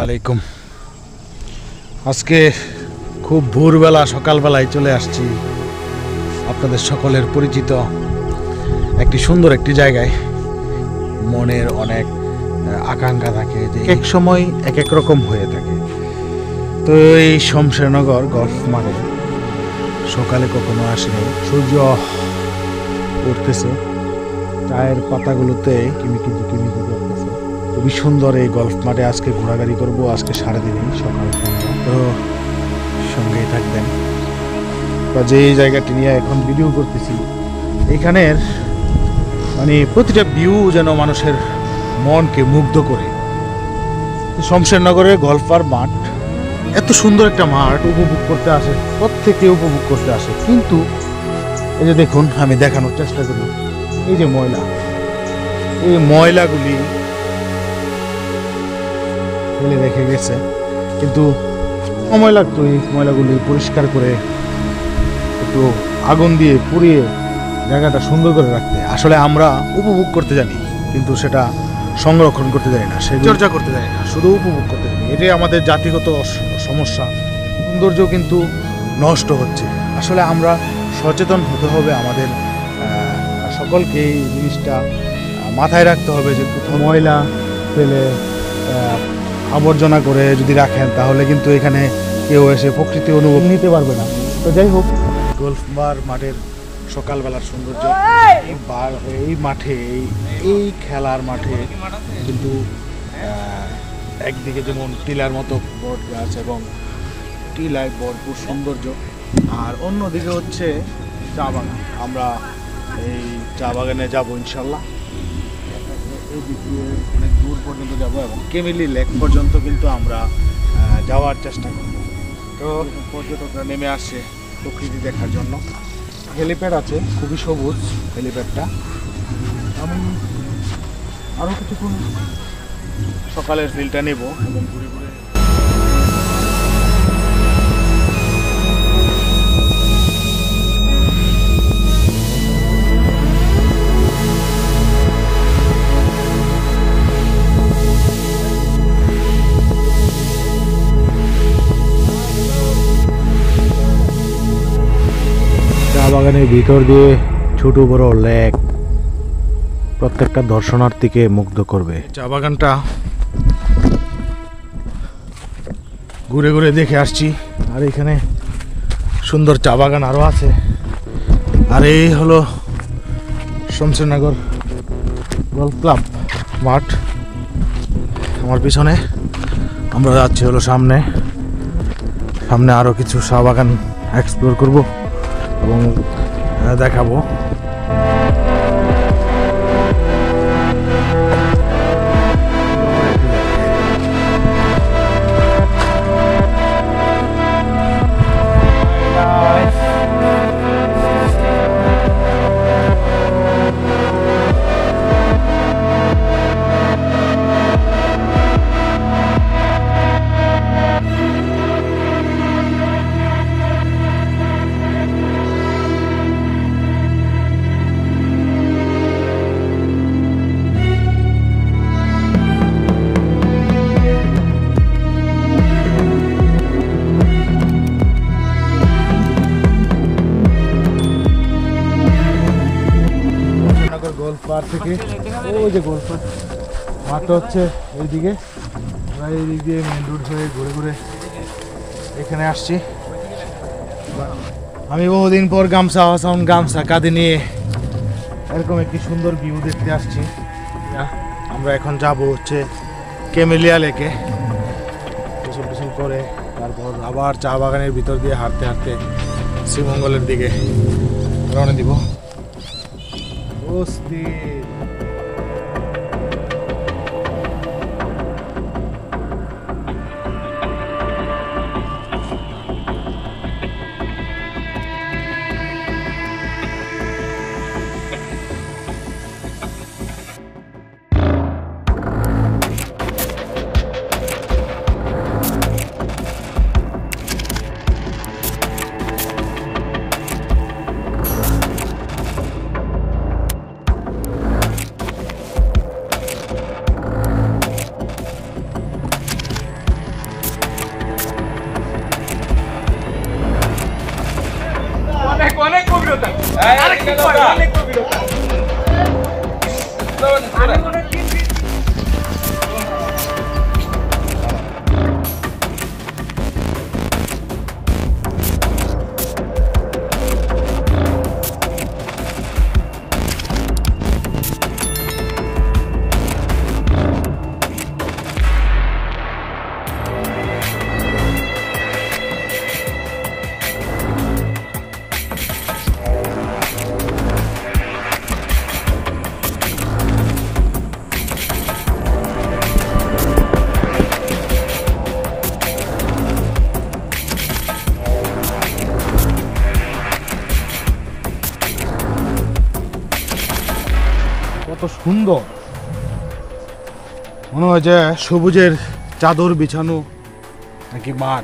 আলাইকুম। আজকে খুব ভোরবেলা সকালবেলায় চলে আসছি আপনাদের সকলের পরিচিত একটি সুন্দর একটি জায়গায়। মনের অনেক আকাঙ্ক্ষা থাকে যে এক সময় এক এক রকম হয়ে থাকে। তো এই শমশেরনগর গল্ফ মাঠে সকালে কখনো আসেনি, সূর্য উঠতেছে, চায়ের পাতাগুলোতে কিমিকি কিমিকি করতেছে। খুবই সুন্দর এই গল্ফ মাঠে আজকে ঘোরাঘুরি করবো। আজকে সারাদিনই সকাল তো সঙ্গেই থাকবেন। যে জায়গাটি নিয়ে এখন ভিডিও করতেছি, এইখানের মানে প্রতিটা ভিউ যেন মানুষের মনকে মুগ্ধ করে। শমশেরনগরের গল্ফার মাঠ, এত সুন্দর একটা মাঠ উপভোগ করতে আসে, প্রত্যেকে উপভোগ করতে আসে। কিন্তু এই যে দেখুন, আমি দেখানোর চেষ্টা করি, এই যে ময়লা, এই ময়লাগুলি ফেলে রেখে গেছে, কিন্তু সময় লাগতো এই ময়লাগুলি পরিষ্কার করে একটু আগুন দিয়ে পুড়িয়ে জায়গাটা সুন্দর করে রাখতে। আসলে আমরা উপভোগ করতে জানি, কিন্তু সেটা সংরক্ষণ করতে জানি না, সে চর্চা করতে জানি না, শুধু উপভোগ করতে জানি। এটাই আমাদের জাতিগত সমস্যা। সৌন্দর্য কিন্তু নষ্ট হচ্ছে। আসলে আমরা সচেতন হতে হবে, আমাদের সকলকে এই জিনিসটা মাথায় রাখতে হবে যে কোথাও ময়লা ফেলে আবর্জনা করে যদি রাখেন, তাহলে কিন্তু এখানে কেউ এসে প্রকৃতি অনুভব নিতে পারবে না। তো যাই হোক, গল্ফ মাঠের সকালবেলার সৌন্দর্য, এই মাঠে এই খেলার মাঠে কিন্তু একদিকে যেমন টিলার মতো বট গাছ এবং টিলায় ভরপুর সৌন্দর্য, আর অন্যদিকে হচ্ছে চা বাগান। আমরা এই চা বাগানে যাবো ইনশাল্লাহ। এই দিক দিয়ে অনেক দূর পর্যন্ত যাবো এবং কেমিলি লেক পর্যন্ত কিন্তু আমরা যাওয়ার চেষ্টা করব। তো পর্যটকরা নেমে আসছে প্রকৃতি দেখার জন্য। হেলিপ্যাড আছে, খুবই সবুজ হেলিপ্যাডটা। আমি আরও কিছুক্ষণ সকালের ফিলটা নেব এবং ঘুরে ঘুরে বাগানের ভিতর দিয়ে ছোট বড় লেক প্রত্যেকটা দর্শনার্থীকে মুগ্ধ করবে। চা বাগানটা ঘুরে ঘুরে দেখে আসছি, আর এখানে সুন্দর চা বাগান আরো আছে। আর এই হলো শমশেরনগর গল্ফ ক্লাব মাঠ। আমার পিছনে, আমরা যাচ্ছি হলো সামনে আরো কিছু চা বাগান এক্সপ্লোর করব এবং দেখাবো। পার থেকে ওই যে গল্ফ মাঠটা হচ্ছে এইদিকে, আমরা এই দিক দিয়ে মেন রোড হয়ে ঘুরে ঘুরে এখানে আসছি। আমি বহুদিন পর গামছা কাঁধে নিয়ে এরকম একটি সুন্দর ভিউ দেখতে আসছি। আমরা এখন যাব হচ্ছে কেমেলিয়া লেকে, গোসল করে তারপর আবার চা বাগানের ভিতর দিয়ে হাঁটতে হাঁটতে শ্রীমঙ্গলের দিকে রওনা দিব। কত সুন্দর, মনে হয় যে সবুজের চাদর বিছানো নাকি মাঠ।